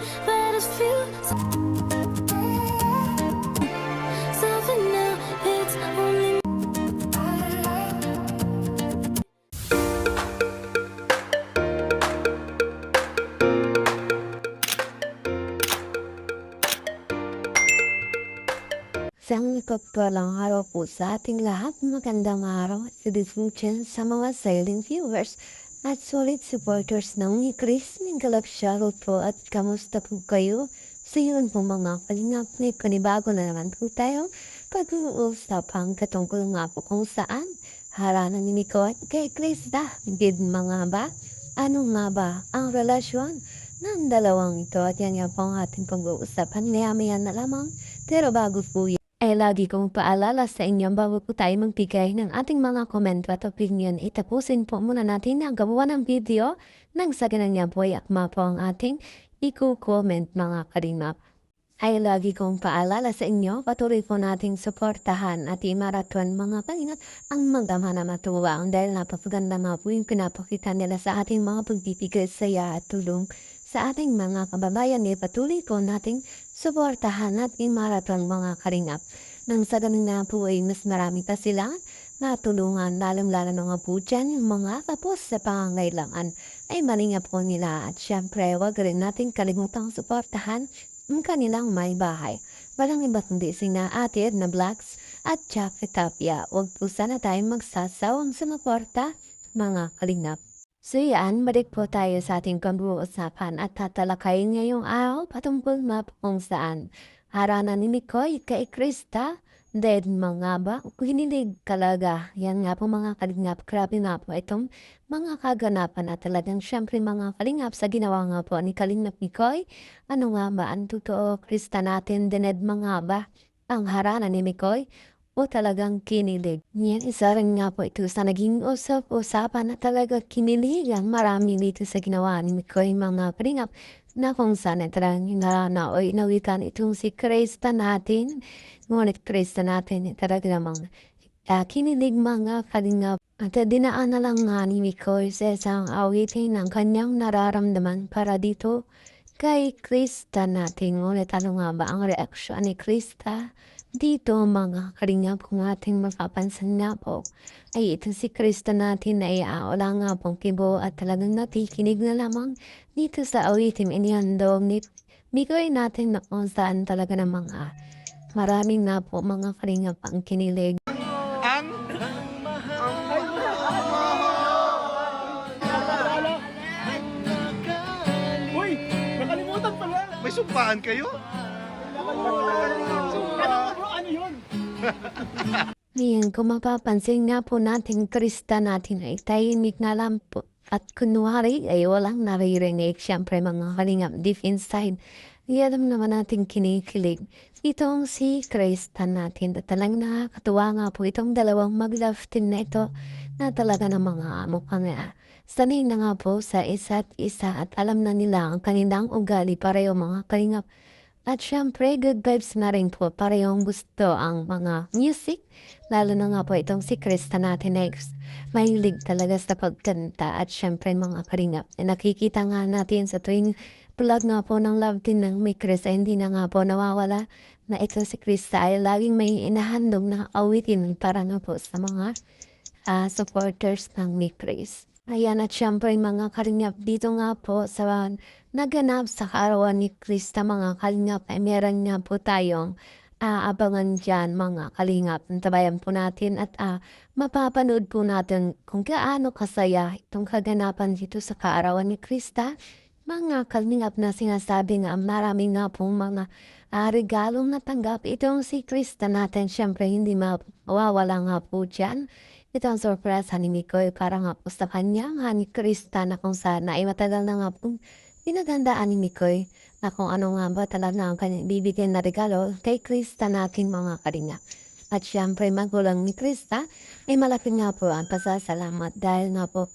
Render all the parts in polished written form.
Let us feel something now. It's only Isang nagpapalang araw po sa ating lahat. Magandang araw at dedication sa mga silent viewers at solid supporters ng ni Chris. Minggalap shoutout po at kamusta po kayo? Sa yun po mga kalingap na panibago na naman po tayo pag-uusapang katungkol nga po kung saan haranan ni Miko at kay Krista. Did mga ba? Ano nga ba ang relasyon ng dalawang ito? At yan nga po ang ating pag-uusapan. Maya-maya na lamang. Pero bago po ay lagi kong paalala sa inyo bago po tayo magbigay ng ating mga komento at opinion. Itapusin po muna natin ang gawa ng video nang sa ganang yan po ay akma po ang ating i-comment mga karimap. Ay lagi kong paalala sa inyo, patuloy po nating suportahan at i-marathon mga kalingat ang magdama na matuwang dahil napapaganda nga po yung pinapakita nila sa ating mga pagbibigay saya at tulong sa ating mga kababayan. Patuloy po nating suportahan at i-marathon mga karingap. Nang sa ganun na po ay mas marami pa silang natulungan, lalong-lalo na nga po dyan yung mga tapos sa pangangailangan ay malinga po nila. At syempre, wag rin natin kalimutang suportahan ang kanilang may bahay. Walang iba kundi sina Ate Edna Blacks at Jackie Tapia. Huwag po sana tayong magsasawang sumuporta mga kalingap. So yan, balik po tayo sa ating pag-uusapan at tatalakayin ngayong araw patungkol map kung saan haranan ni Mikoy kay Krista. Dead mga ba? Hinilig talaga. Yan nga po mga kalingap. Grabe nga po itong mga kaganapan at talagang syempre mga kalingap sa ginawa nga po ni Kalingap Mikoy. Ano nga ba ang totoo Krista natin? Dened mga ba ang haranan ni Mikoy? O talagang kinilig. Yan, isa rin nga po ito sa naging usap-usapan na talaga kinilig ang marami dito sa ginawa ni Mikoy mga kalingap na kung saan talagang na o inawitan itong si Krista natin. Ngunit Krista natin talaga namang kinilig mga kalingap. At dinaan na lang nga ni Mikoy sa isang awitin ng kanyang nararamdaman para dito kay Krista natin. Ngunit ano nga ba ang reaksyon ni Krista? Dito mga kalingap kung ating mapapansin nga po ay ito si Krista natin na wala nga pong kibo at talagang natikinig na lamang dito sa awitin inihandog ni Mikoy natin na kung saan talaga ng mga maraming nga po mga kalingap ang kinilig. Uy! Nakalimutan pala! May sumpaan kayo? Ano bro? Ano yun? Ngayon, kung mapapansin nga po natin, Krista natin ay tahimik na lang po. At kunwari ay walang naririnig. Siyempre mga kalingap deep inside. Alam naman natin kinikilig. Itong si Krista natin. At talagang nakakatuwa nga po itong dalawang mag-love team na ito na talaga ng mga mukhang sanay na nga po sa isa't isa at alam na nila ang kanilang ugali pareho mga kalingap. At syempre, good vibes na rin po. Parehong gusto ang mga music. Lalo na nga po itong si Krista natin next. Mahilig talaga sa pagkanta. At syempre mga karingap. Nakikita nga natin sa tuwing vlog nga po ng love team ng may Krista. Hindi na nga po nawawala na ito si Krista ay laging may inahandog na awitin para nga po sa mga supporters ng ni Chris. Ayan at syempre mga kalingap dito nga po sa naganap sa kaarawan ni Krista mga kalingap ay meron nga po tayong aabangan dyan mga kalingap. Antabayan po natin at mapapanood po natin kung gaano kasaya itong kaganapan dito sa kaarawan ni Krista. Mga kalingap na sinasabi nga marami nga pong mga regalong natanggap itong si Krista natin. Syempre hindi mawawala nga po dyan. Ito ang surprise ni Mikoy para nga po sa kanya nga ni Krista na kung saan ay matagal na nga po pinaghandaan ni Mikoy na kung ano nga ba talaga ang kanyang bibigyan na regalo kay Krista natin mga karinga. At syempre magulang ni Krista ay malaki nga po ang pasasalamat dahil nga po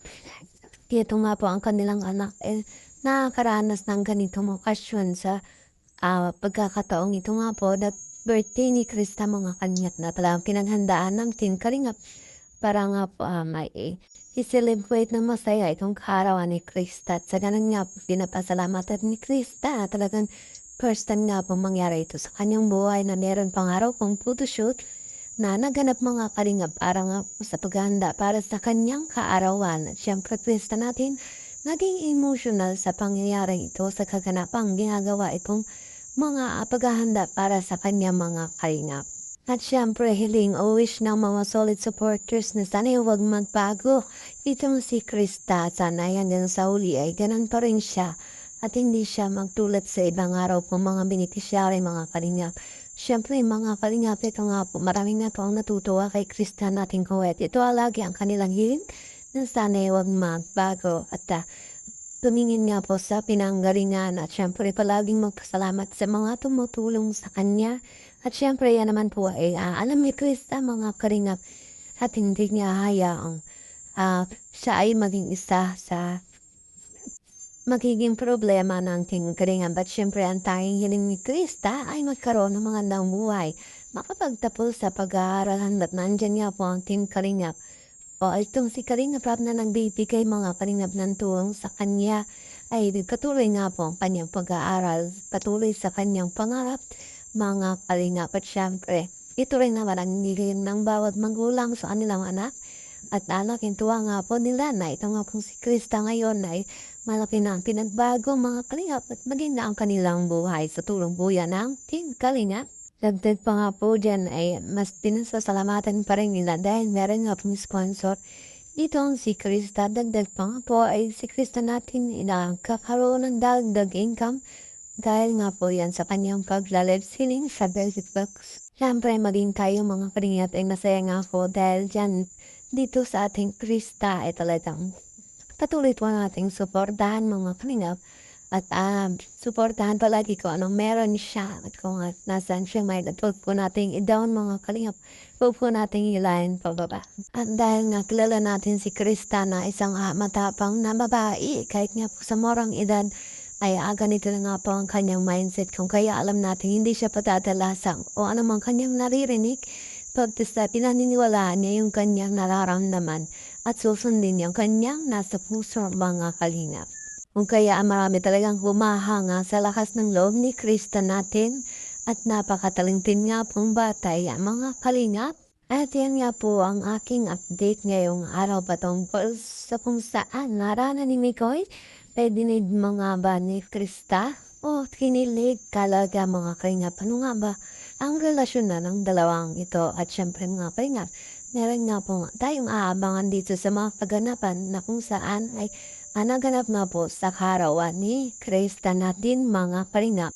ito nga po ang kanilang anak nakakaranas ng ganitong okasyon sa pagkakataong ito nga po na birthday ni Krista mga kanyat na talagang pinaghandaan ng Team Kalingap para nga po may i-celebrate na masaya itong kaarawan ni Krista. At sa ganun nga po, pinapasalamatan ni Krista na talagang first time nga po mangyari ito sa kanyang buhay na meron pang araw pang photoshoot na naganap mga kalingap para nga po sa paghahanda para sa kanyang kaarawan. At syempre, Krista natin, naging emotional sa pangyayaring ito sa kaganapang ginagawa itong mga paghahanda para sa kanyang mga kalingap. At syempre, hiling o wish ng mga solid supporters na sana'y huwag magbago. Itong si Krista, sana hanggang sa uli ay ganun pa rin siya at hindi siya magtulad sa ibang araw po mga beneficiary, mga kalingap. Syempre, mga kalingap, ito nga po, maraming na po ang natutuwa kay Krista nating kuwet. Ito lagi ang kanilang hiling na sana'y huwag magbago at tumingin nga po sa pinanggalingan at syempre palaging magpasalamat sa mga tumutulong sa kanya. At syempre yan naman po ay alam ni Krista mga kalingap at hindi niya hayaang siya ay maging isa sa magiging problema ng Team Kalingap. At syempre ang tanging hiling ni Krista ay magkaroon ng magandang buhay, makapagtapos sa pag-aaral at nandyan nga po ang Team Kalingap. O itong si Kalingap Rap na nagbibigay mga kalingap ng tulong sa kanya ay patuloy nga po ang kanyang pag-aaral, patuloy sa kanyang pangarap mga kalingap. At syempre, ito rin naman ang nilin ng bawat magulang sa kanilang anak. At alaking tuwa nga po nila na ito nga po si Krista ngayon ay malaki na ang pinagbago mga kalingap at maging na ang kanilang buhay sa tulong buya ng Team Kalingap. Dagdag pa nga po dyan ay mas pinasasalamatan pa rin nila dahil meron nga pong sponsor. Dito ang si Krista, dagdag pa nga po ay si Krista natin kakaroon ng dagdag income dahil nga po yan sa kanyang pagla-live streaming sa Belgic Box. Siyempre maging tayo mga kalingap ay masaya nga po dahil dyan dito sa ating Krista ay talagang patuloy po nating suportahan mga kalingap. At suportahan palagi ko anong meron siya at kung nasaan siya may at huwag po nating i-down mga kalingap. Huwag po nating ilahin pababa. At dahil nga kilala natin si Krista na isang matapang na babae kahit nga po sa morang edad ay ganito na nga po ang kanyang mindset kung kaya alam natin hindi siya patatalasang o anumang kanyang naririnig pagtasta pinaniniwalaan niya yung kanyang nararamdaman at susundin niya yung kanyang nasa puso mga kalingap. Kung kaya marami talagang humahanga sa lakas ng loob ni Krista natin at napakatalented nga pong bata yan mga kalingap. At yan nga po ang aking update ngayong araw patungkol sa kung saan naranan ni Mikoy pedinig mga ba ni Krista o kinilig talaga mga kalingap. Ano nga ba ang relasyon na ng dalawang ito at syempre mga kalingap. Meron nga po tayong aabangan dito sa mga kaganapan na kung saan ay naganap nga po sa kaarawan ni Krista natin mga kalingap.